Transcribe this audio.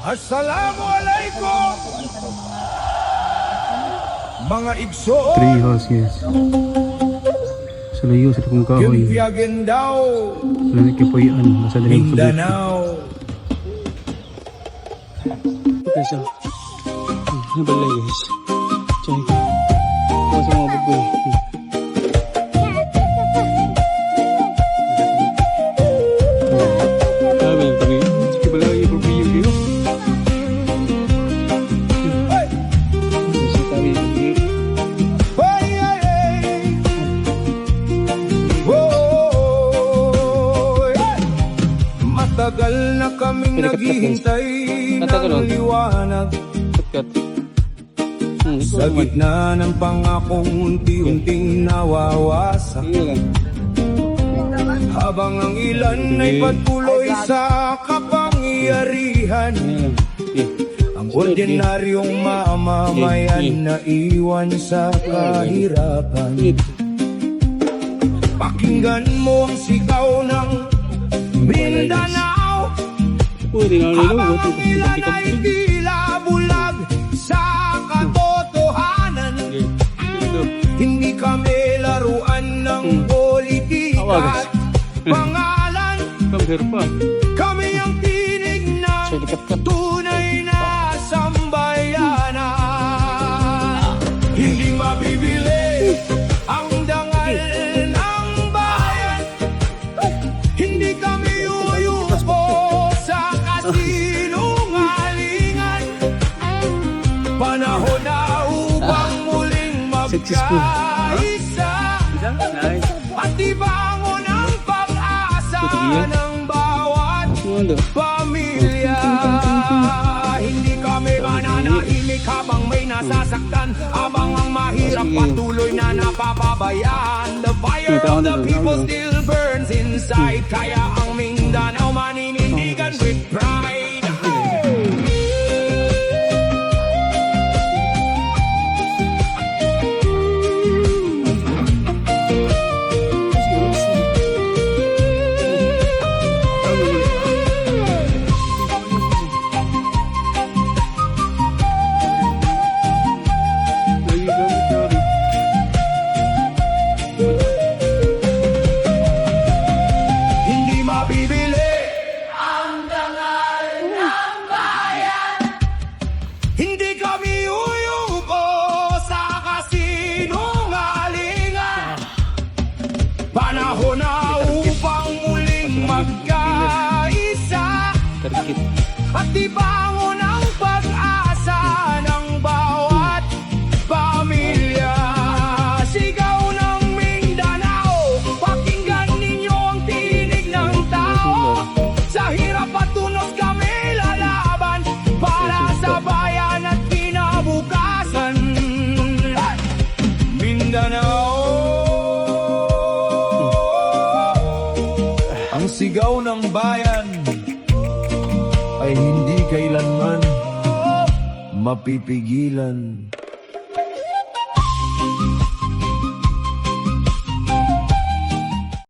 Assalamualaikum mga igso. Treehouse, yes. Sa layo sa kong kahoy. Gimpiyagen daw Sa nakipuyan. Nasa dalang subit. Mindanao. Okay, so. Nabalay, guys. Chay. Ito sa mga bugoy. Sabi yung tabi. Sige pala, i-review kayo. Sa tabi, Ay, ay, ay. Oh, ay. Matagal na kaming naghihintay ng liwanag cut. sa gitna ng pangakong unti-unting nawawasak. Habang ang ilan ay patuloy sa kapangyarihan, ang ordinaryong mamamayan na iwan sa kahirapan. Pakinggan mo ang sigaw ng Mindanao, habang ang ilan ay tila bulag sa katotohanan. Hindi kami laruan ng politika at pangalan. Kami ang tinig ng tunay na sambayanan. Hindi mabibili ang dangal ng bayan. Hindi kami uyupo sa kasinungalingan. Panahon na upang muling magkaisa at ibangon ang pag-asa ng bawat pamilya. Hindi kami mananahimik habang may nasasaktan, habang ang mahirap patuloy na napapabayaan. The fire of the people still burns inside, kaya ang Mindanao maninindigan with pride. Hindi mabibili ang dangal ng bayan. Hindi kami uyuko sa kasinungalingan. Panahon na upang muling magkaisa at ibangon ang pag-asa ng bawat pamilya. Sigaw ng Mindanao, pakinggan ninyo ang tinig ng tao. Sa hirap at tunog kami lalaban para sa bayan at kinabukasan. Mindanao, ang sigaw ng bayan ay hindi kailanman mapipigilan.